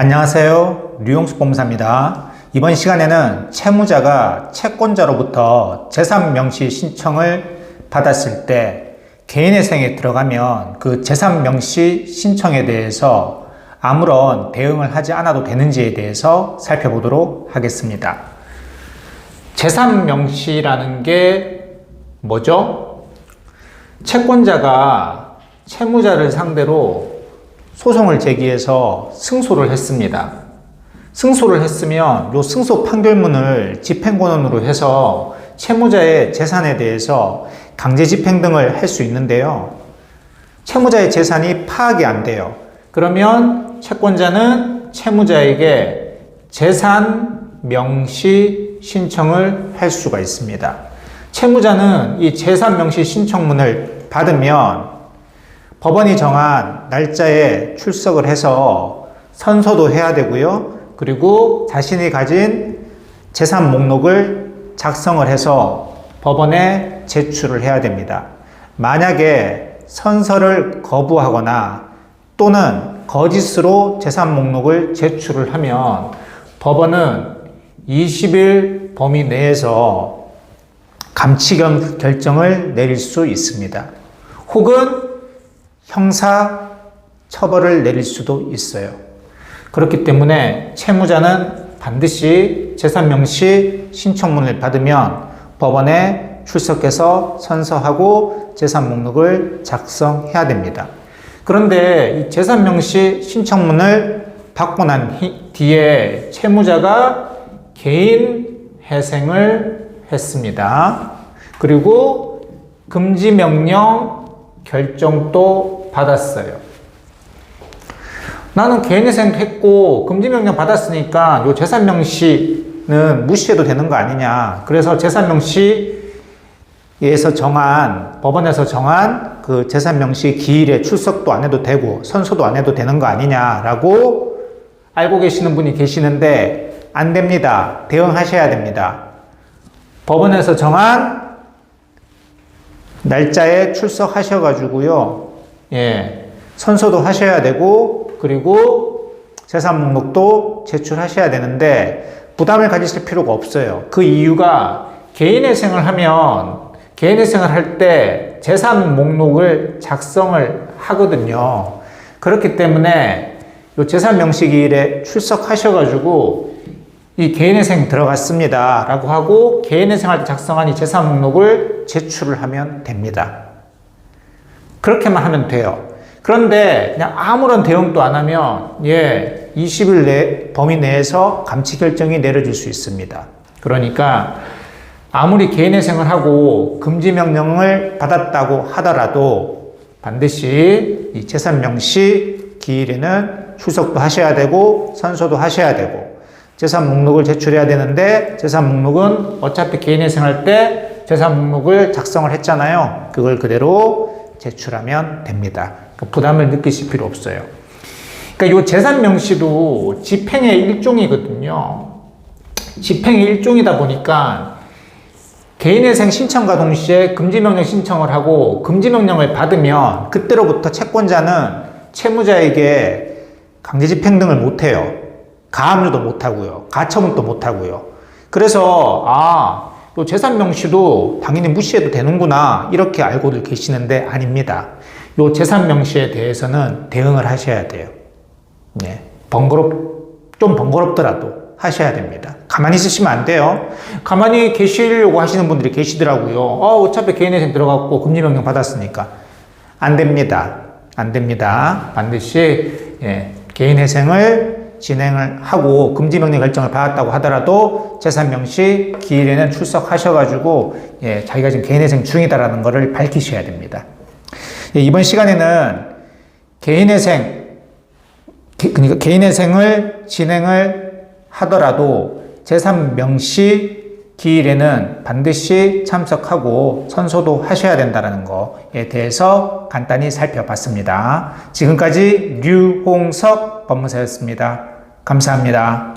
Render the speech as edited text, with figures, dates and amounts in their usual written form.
안녕하세요. 류용수 법무사입니다. 이번 시간에는 채무자가 채권자로부터 재산 명시 신청을 받았을 때 개인회생에 들어가면 그 재산 명시 신청에 대해서 아무런 대응을 하지 않아도 되는지에 대해서 살펴보도록 하겠습니다. 재산 명시라는 게 뭐죠? 채권자가 채무자를 상대로 소송을 제기해서 승소를 했습니다. 승소를 했으면 이 승소 판결문을 집행권원으로 해서 채무자의 재산에 대해서 강제 집행 등을 할 수 있는데요. 채무자의 재산이 파악이 안 돼요. 그러면 채권자는 채무자에게 재산 명시 신청을 할 수가 있습니다. 채무자는 이 재산 명시 신청문을 받으면 법원이 정한 날짜에 출석을 해서 선서도 해야 되고요. 그리고 자신이 가진 재산 목록을 작성을 해서 법원에 제출을 해야 됩니다. 만약에 선서를 거부하거나 또는 거짓으로 재산 목록을 제출을 하면 법원은 20일 범위 내에서 감치 결정을 내릴 수 있습니다. 혹은 형사 처벌을 내릴 수도 있어요. 그렇기 때문에 채무자는 반드시 재산 명시 신청문을 받으면 법원에 출석해서 선서하고 재산 목록을 작성해야 됩니다. 그런데 이 재산 명시 신청문을 받고 난 뒤에 채무자가 개인 회생을 했습니다. 그리고 금지 명령 결정도 받았어요. 나는 개인회생 했고 금지명령 받았으니까 요 재산명시는 무시해도 되는 거 아니냐. 그래서 재산명시에서 정한, 법원에서 정한 그 재산명시 기일에 출석도 안 해도 되고 선서도 안 해도 되는 거 아니냐라고 알고 계시는 분이 계시는데 안 됩니다. 대응하셔야 됩니다. 법원에서 정한 날짜에 출석하셔가지고요. 선서도 하셔야 되고, 그리고 재산 목록도 제출하셔야 되는데, 부담을 가지실 필요가 없어요. 그 이유가 개인회생을 하면, 개인회생을 할 때 재산 목록을 작성을 하거든요. 그렇기 때문에 이 재산 명시기일에 출석하셔가지고, 이 개인회생 들어갔습니다 라고 하고 개인회생할 때 작성한 이 재산 목록을 제출을 하면 됩니다. 그렇게만 하면 돼요. 그런데 그냥 아무런 대응도 안 하면 20일 범위 내에서 감치 결정이 내려질 수 있습니다. 그러니까 아무리 개인회생을 하고 금지 명령을 받았다고 하더라도 반드시 이 재산 명시 기일에는 출석도 하셔야 되고 선서도 하셔야 되고 재산 목록을 제출해야 되는데 재산 목록은 어차피 개인회생할 때 재산 목록을 작성을 했잖아요. 그걸 그대로 제출하면 됩니다. 그러니까 부담을 느끼실 필요 없어요. 그러니까 이 재산 명시도 집행의 일종이거든요. 집행의 일종이다 보니까 개인회생 신청과 동시에 금지명령 신청을 하고 금지명령을 받으면 그때로부터 채권자는 채무자에게 강제집행 등을 못해요. 가압류도 못하고요. 가처분도 못하고요. 그래서 또 재산 명시도 당연히 무시해도 되는구나 이렇게 알고들 계시는데 아닙니다. 요 재산 명시에 대해서는 대응을 하셔야 돼요. 좀 번거롭더라도 하셔야 됩니다. 가만히 있으시면 안 돼요. 가만히 계시려고 하시는 분들이 계시더라고요. 어차피 개인회생 들어갔고 금지명령 받았으니까. 안 됩니다. 안 됩니다. 반드시 개인회생을 진행을 하고 금지명령 결정을 받았다고 하더라도 재산명시 기일에는 출석하셔가지고 자기가 지금 개인회생 중이다라는 것을 밝히셔야 됩니다. 이번 시간에는 그러니까 개인회생을 진행을 하더라도 재산명시 기일에는 반드시 참석하고 선서도 하셔야 된다는 것에 대해서 간단히 살펴봤습니다. 지금까지 류홍석 법무사였습니다. 감사합니다.